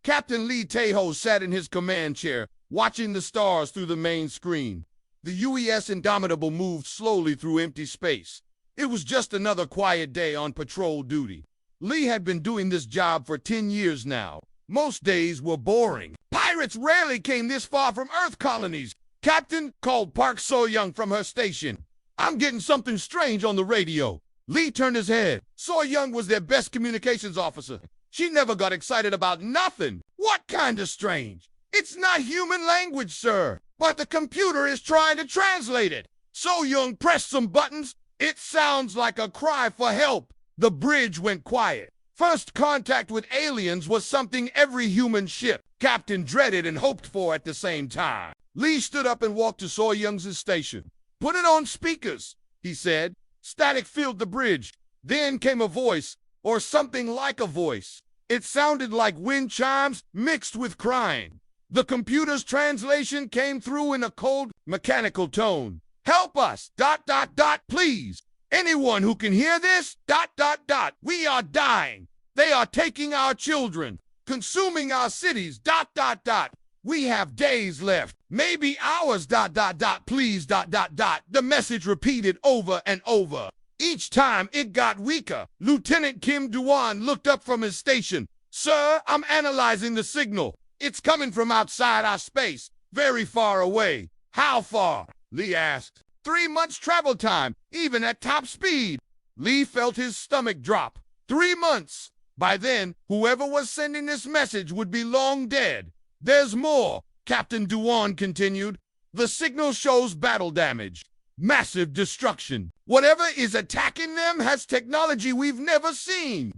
Captain Lee Tejo sat in his command chair, watching the stars through the main screen. The UES Indomitable moved slowly through empty space. It was just another quiet day on patrol duty. Lee had been doing this job for 10 years now. Most days were boring. Pirates rarely came this far from Earth colonies. Captain, called Park So-young from her station. I'm getting something strange on the radio. Lee turned his head. So-young was their best communications officer. She never got excited about nothing. What kind of strange? It's not human language, sir. But the computer is trying to translate it. So-young pressed some buttons. It sounds like a cry for help. The bridge went quiet. First contact with aliens was something every human ship captain dreaded and hoped for at the same time. Lee stood up and walked to So-young's station. Put it on speakers, he said. Static filled the bridge. Then came a voice, or something like a voice. It sounded like wind chimes mixed with crying. The computer's translation came through in a cold, mechanical tone. Help us, ... please. Anyone who can hear this, ... we are dying. They are taking our children, consuming our cities, ... We have days left, maybe hours, ... please, ... The message repeated over and over. Each time it got weaker. Lieutenant Kim Duan looked up from his station. Sir, I'm analyzing the signal. It's coming from outside our space, very far away. How far? Lee asked. 3 months travel time, even at top speed. Lee felt his stomach drop. 3 months. By then, whoever was sending this message would be long dead. There's more, Captain Duan continued. The signal shows battle damage. Massive destruction. Whatever is attacking them has technology we've never seen.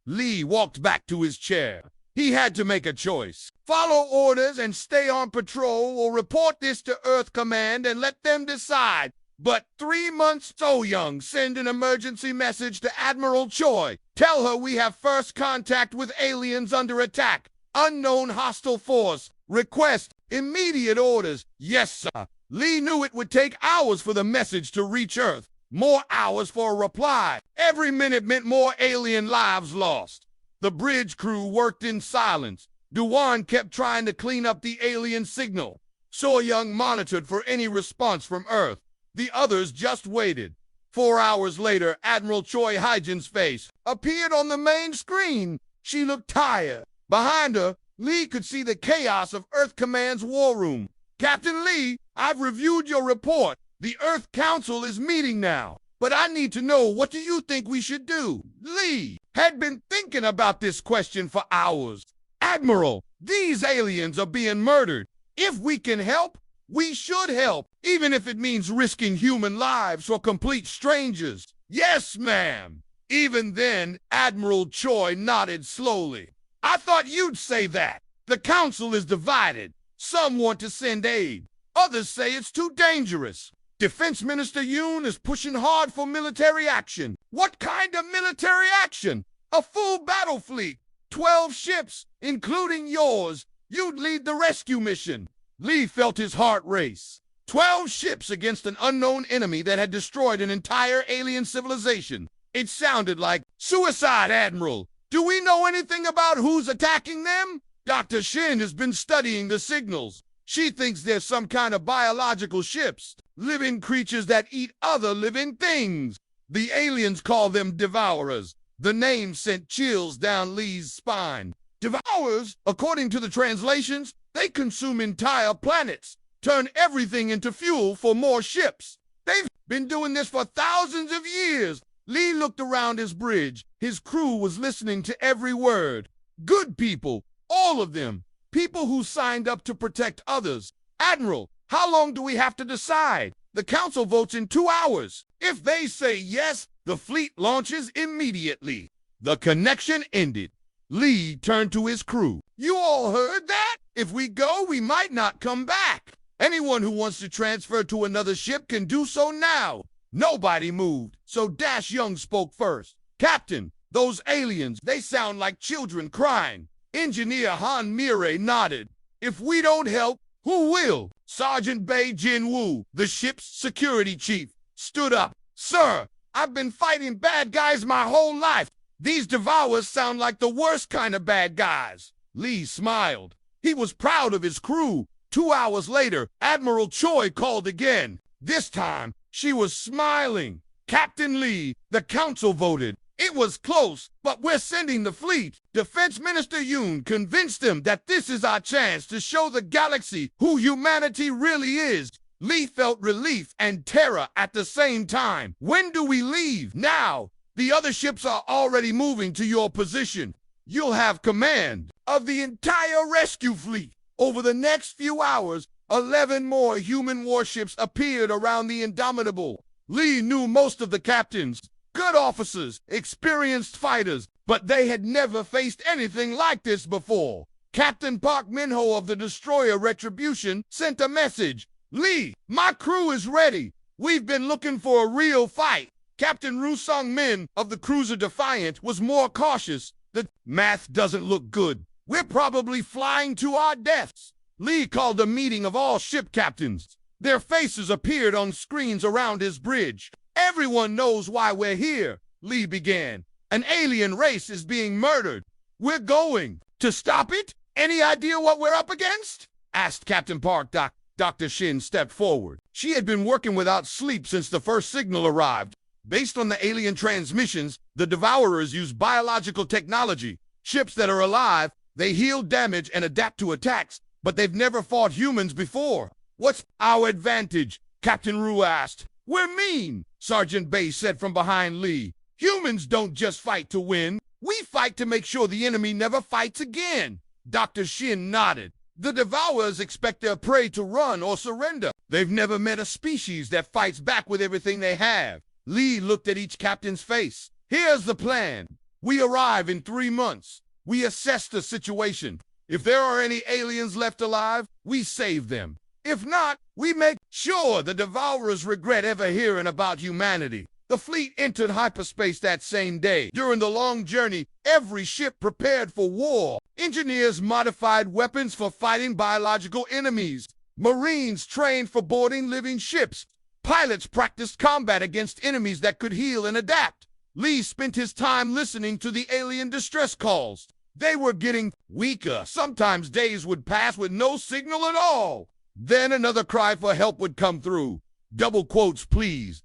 Lee walked back to his chair. He had to make a choice. Follow orders and stay on patrol, or report this to Earth Command and let them decide. But 3 months. So-young, send an emergency message to Admiral Choi. Tell her we have first contact with aliens under attack. Unknown hostile force. Request immediate orders. Yes, sir. Lee knew it would take hours for the message to reach Earth. More hours for a reply. Every minute meant more alien lives lost. The bridge crew worked in silence. Duan kept trying to clean up the alien signal. So-young monitored for any response from Earth. The others just waited. 4 hours later, Admiral Choi Hyjin's face appeared on the main screen. She looked tired. Behind her, Lee could see the chaos of Earth Command's war room. Captain Lee, I've reviewed your report. The Earth Council is meeting now. But I need to know, what do you think we should do? Lee had been thinking about this question for hours. Admiral, these aliens are being murdered. If we can help, we should help, even if it means risking human lives for complete strangers. Yes, ma'am. Even then, Admiral Choi nodded slowly. I thought you'd say that. The council is divided. Some want to send aid. Others say it's too dangerous. Defense Minister Yoon is pushing hard for military action. What kind of military action? A full battle fleet. 12 ships, including yours. You'd lead the rescue mission. Lee felt his heart race. 12 ships against an unknown enemy that had destroyed an entire alien civilization. It sounded like suicide, Admiral. Do we know anything about who's attacking them? Dr. Shin has been studying the signals. She thinks there's some kind of biological ships, living creatures that eat other living things. The aliens call them devourers. The name sent chills down Lee's spine. Devourers, according to the translations, they consume entire planets, turn everything into fuel for more ships. They've been doing this for thousands of years. Lee looked around his bridge. His crew was listening to every word. Good people, all of them. People who signed up to protect others. Admiral, how long do we have to decide? The council votes in 2 hours. If they say yes, the fleet launches immediately. The connection ended. Lee turned to his crew. You all heard that? If we go, we might not come back. Anyone who wants to transfer to another ship can do so now. Nobody moved, so Dash Young spoke first. Captain, those aliens, they sound like children crying. Engineer Han Mirei nodded. If we don't help, who will? Sergeant Bei Jin-woo, the ship's security chief, stood up. Sir, I've been fighting bad guys my whole life. These devourers sound like the worst kind of bad guys. Lee smiled. He was proud of his crew. 2 hours later, Admiral Choi called again. This time, she was smiling. Captain Lee, the council voted. It was close, but we're sending the fleet. Defense Minister Yoon convinced them that this is our chance to show the galaxy who humanity really is. Lee felt relief and terror at the same time. When do we leave? Now. The other ships are already moving to your position. You'll have command of the entire rescue fleet. Over the next few hours, 11 more human warships appeared around the Indomitable. Lee knew most of the captains. Good officers, experienced fighters, but they had never faced anything like this before. Captain Park Min-ho of the destroyer Retribution sent a message. Lee, my crew is ready. We've been looking for a real fight. Captain Ru Sung-min of the cruiser Defiant was more cautious. The math doesn't look good. We're probably flying to our deaths. Lee called a meeting of all ship captains. Their faces appeared on screens around his bridge. Everyone knows why we're here, Lee began. An alien race is being murdered. We're going to stop it? Any idea what we're up against? Asked Captain Park. Dr. Shin stepped forward. She had been working without sleep since the first signal arrived. Based on the alien transmissions, the Devourers use biological technology. Ships that are alive, they heal damage and adapt to attacks, but they've never fought humans before. What's our advantage? Captain Ru asked. We're mean, Sergeant Bay said from behind Lee. Humans don't just fight to win. We fight to make sure the enemy never fights again. Dr. Shin nodded. The Devourers expect their prey to run or surrender. They've never met a species that fights back with everything they have. Lee looked at each captain's face. Here's the plan. We arrive in 3 months. We assess the situation. If there are any aliens left alive, we save them. If not, we make sure the Devourers regret ever hearing about humanity. The fleet entered hyperspace that same day. During the long journey, every ship prepared for war. Engineers modified weapons for fighting biological enemies. Marines trained for boarding living ships. Pilots practiced combat against enemies that could heal and adapt. Lee spent his time listening to the alien distress calls. They were getting weaker. Sometimes days would pass with no signal at all. Then another cry for help would come through. Double quotes, please. ...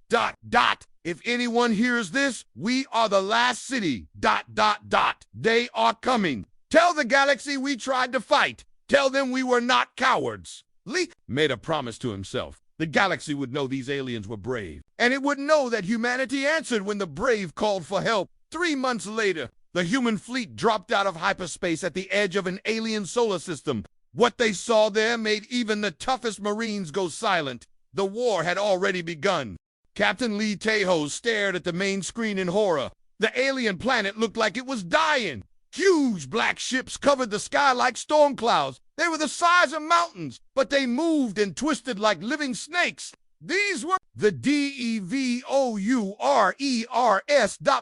If anyone hears this, we are the last city. ... They are coming. Tell the galaxy we tried to fight. Tell them we were not cowards. Lee made a promise to himself. The galaxy would know these aliens were brave. And it would know that humanity answered when the brave called for help. 3 months later, the human fleet dropped out of hyperspace at the edge of an alien solar system. What they saw there made even the toughest Marines go silent. The war had already begun. Captain Lee Tae-ho stared at the main screen in horror. The alien planet looked like it was dying. Huge black ships covered the sky like storm clouds. They were the size of mountains, but they moved and twisted like living snakes. These were the Devours.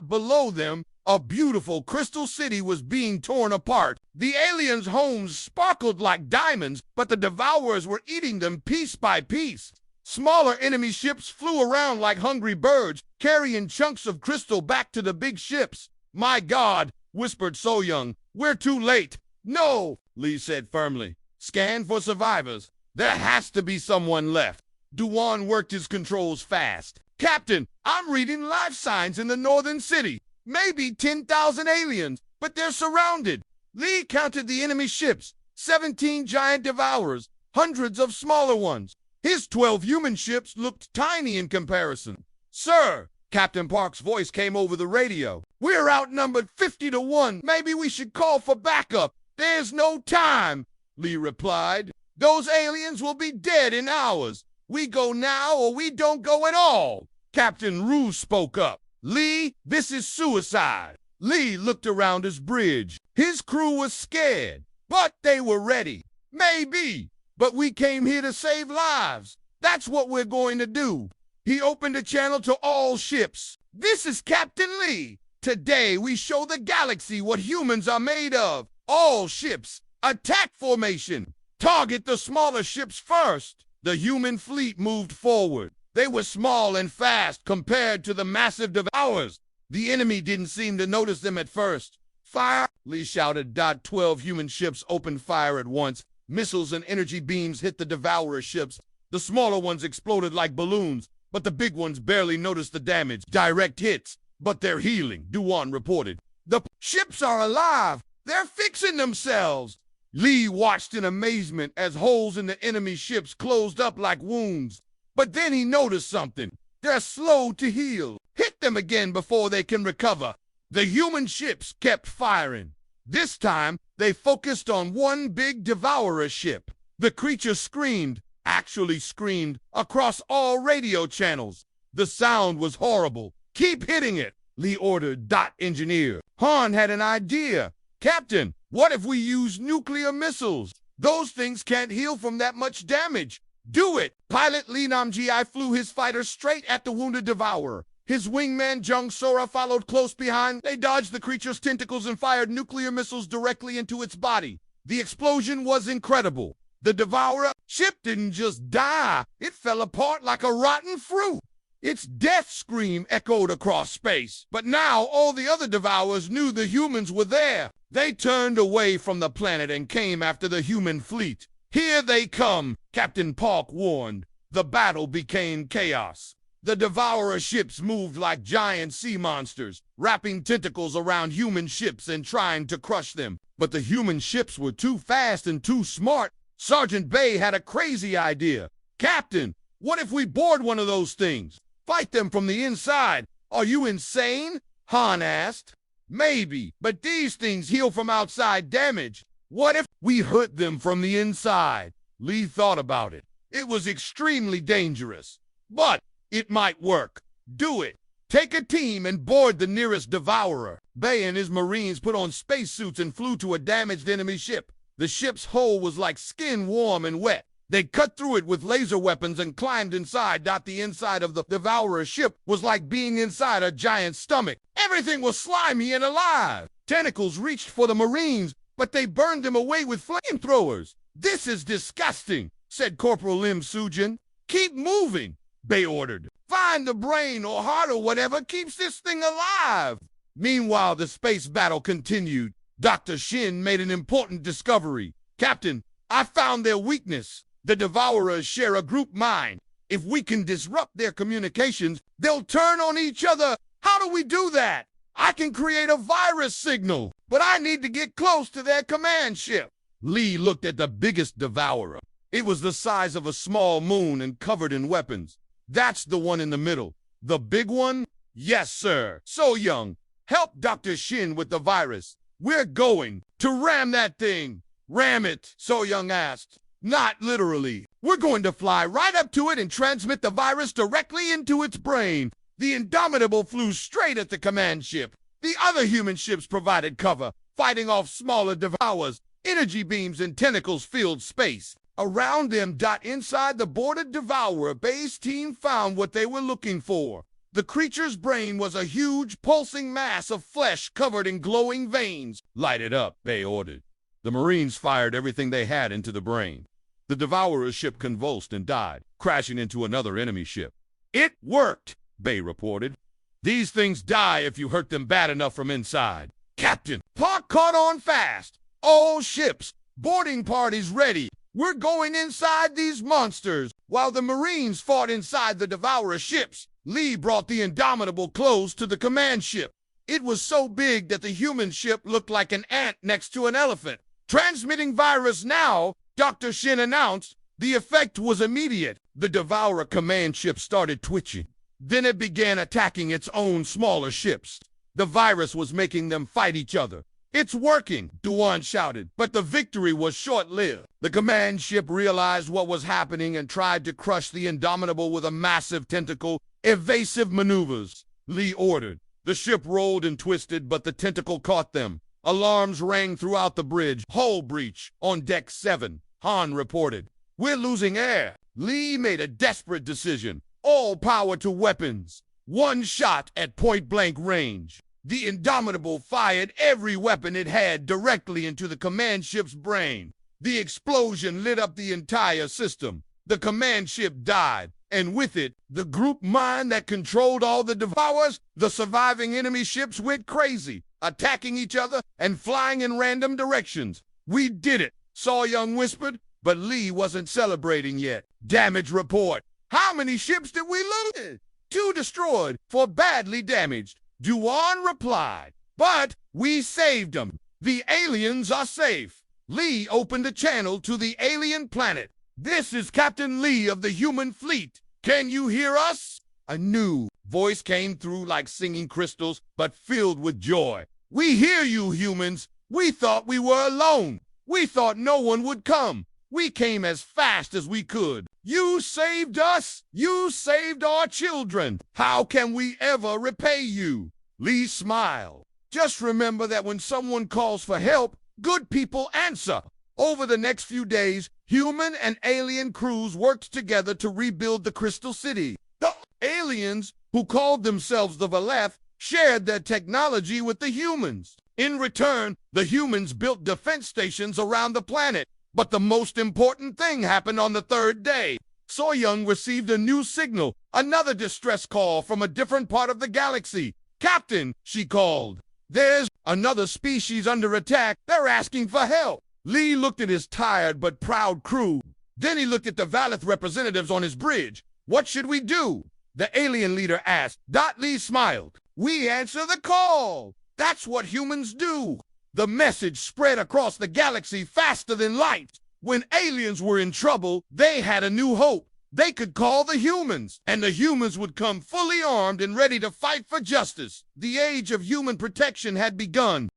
Below them, a beautiful crystal city was being torn apart. The aliens' homes sparkled like diamonds, but the Devourers were eating them piece by piece. Smaller enemy ships flew around like hungry birds, carrying chunks of crystal back to the big ships. My God, whispered So-young, we're too late. No, Lee said firmly. Scan for survivors. There has to be someone left. Duan worked his controls fast. Captain, I'm reading life signs in the northern city. Maybe 10,000 aliens, but they're surrounded. Lee counted the enemy ships. 17 giant Devourers, hundreds of smaller ones. His 12 human ships looked tiny in comparison. Sir, Captain Park's voice came over the radio. We're outnumbered 50-1. Maybe we should call for backup. There's no time, Lee replied. Those aliens will be dead in hours. We go now or we don't go at all. Captain Ru spoke up. Lee, this is suicide. Lee looked around his bridge. His crew was scared, but they were ready. Maybe, but we came here to save lives. That's what we're going to do. He opened a channel to all ships. This is Captain Lee. Today we show the galaxy what humans are made of. All ships, attack formation. Target the smaller ships first. The human fleet moved forward. They were small and fast compared to the massive Devourers. The enemy didn't seem to notice them at first. Fire! Lee shouted. 12 human ships opened fire at once. Missiles and energy beams hit the Devourer ships. The smaller ones exploded like balloons, but the big ones barely noticed the damage. Direct hits, but they're healing, Duan reported. The ships are alive. They're fixing themselves. Lee watched in amazement as holes in the enemy ships closed up like wounds. But then he noticed something. They're slow to heal. Hit them again before they can recover. The human ships kept firing. This time, they focused on one big Devourer ship. The creature screamed, actually screamed, across all radio channels. The sound was horrible. Keep hitting it, Lee ordered. Engineer Han had an idea. Captain, what if we use nuclear missiles? Those things can't heal from that much damage. Do it! Pilot Lee Namji flew his fighter straight at the wounded Devourer. His wingman Jung Sora followed close behind. They dodged the creature's tentacles and fired nuclear missiles directly into its body. The explosion was incredible. The Devourer ship didn't just die. It fell apart like a rotten fruit. Its death scream echoed across space. But now all the other Devourers knew the humans were there. They turned away from the planet and came after the human fleet. Here they come, Captain Park warned. The battle became chaos. The Devourer ships moved like giant sea monsters, wrapping tentacles around human ships and trying to crush them. But the human ships were too fast and too smart. Sergeant Bay had a crazy idea. Captain, what if we board one of those things? Fight them from the inside. Are you insane? Han asked. Maybe, but these things heal from outside damage. What if we hurt them from the inside? Lee thought about it. It was extremely dangerous, but it might work. Do it. Take a team and board the nearest Devourer. Bay and his Marines put on spacesuits and flew to a damaged enemy ship. The ship's hull was like skin, warm and wet. They cut through it with laser weapons and climbed inside. The inside of the Devourer ship was like being inside a giant stomach. Everything was slimy and alive. Tentacles reached for the Marines, but they burned them away with flamethrowers. This is disgusting, said Corporal Lim Sujin. Keep moving, Bay ordered. Find the brain or heart or whatever keeps this thing alive. Meanwhile, the space battle continued. Dr. Shin made an important discovery. Captain, I found their weakness. The Devourers share a group mind. If we can disrupt their communications, they'll turn on each other. How do we do that? I can create a virus signal, but I need to get close to their command ship. Lee looked at the biggest Devourer. It was the size of a small moon and covered in weapons. That's the one in the middle. The big one? Yes, sir. So Young, help Dr. Shin with the virus. We're going to ram that thing. Ram it, So Young asked. Not literally. We're going to fly right up to it and transmit the virus directly into its brain. The Indomitable flew straight at the command ship. The other human ships provided cover, fighting off smaller Devourers. Energy beams and tentacles filled space. Around them, inside the boarded Devourer, Bay's team found what they were looking for. The creature's brain was a huge, pulsing mass of flesh covered in glowing veins. Light it up, Bay ordered. The Marines fired everything they had into the brain. The Devourer's ship convulsed and died, crashing into another enemy ship. It worked, Bay reported. These things die if you hurt them bad enough from inside. Captain, Park caught on fast. All ships, boarding parties ready. We're going inside these monsters. While the Marines fought inside the Devourer ships, Lee brought the Indomitable close to the command ship. It was so big that the human ship looked like an ant next to an elephant. Transmitting virus now, Dr. Shin announced. The effect was immediate. The Devourer command ship started twitching. Then it began attacking its own smaller ships. The virus was making them fight each other. It's working, Duan shouted, but the victory was short-lived. The command ship realized what was happening and tried to crush the Indomitable with a massive tentacle. Evasive maneuvers, Lee ordered. The ship rolled and twisted, but the tentacle caught them. Alarms rang throughout the bridge. Hull breach on deck 7, Han reported. We're losing air. Lee made a desperate decision. All power to weapons. One shot at point-blank range. The Indomitable fired every weapon it had directly into the command ship's brain. The explosion lit up the entire system. The command ship died, and with it, the group mind that controlled all the Devourers. The surviving enemy ships went crazy. attacking each other and flying in random directions. "We did it," Saw Young whispered, but Lee wasn't celebrating yet. "Damage report. How many ships did we lose?" "2 destroyed, 4 badly damaged," Duan replied. "But we saved them. The aliens are safe." Lee opened a channel to the alien planet. "This is Captain Lee of the human fleet. Can you hear us?" A new voice came through like singing crystals, but filled with joy. "We hear you, humans. We thought we were alone. We thought no one would come. We came as fast as we could. You saved us. You saved our children. How can we ever repay you?" Lee smiled. "Just remember that when someone calls for help, good people answer." Over the next few days, human and alien crews worked together to rebuild the Crystal City. The aliens, who called themselves the Valeth, shared their technology with the humans. In return, the humans built defense stations around the planet. But the most important thing happened on the 3rd day. So Young received a new signal, another distress call from a different part of the galaxy. "Captain," she called, "there's another species under attack. They're asking for help." Lee looked at his tired but proud crew. Then he looked at the Valeth representatives on his bridge. "What should we do?" the alien leader asked. Lee smiled. "We answer the call. That's what humans do." The message spread across the galaxy faster than light. When aliens were in trouble, they had a new hope. They could call the humans, and the humans would come fully armed and ready to fight for justice. The age of human protection had begun.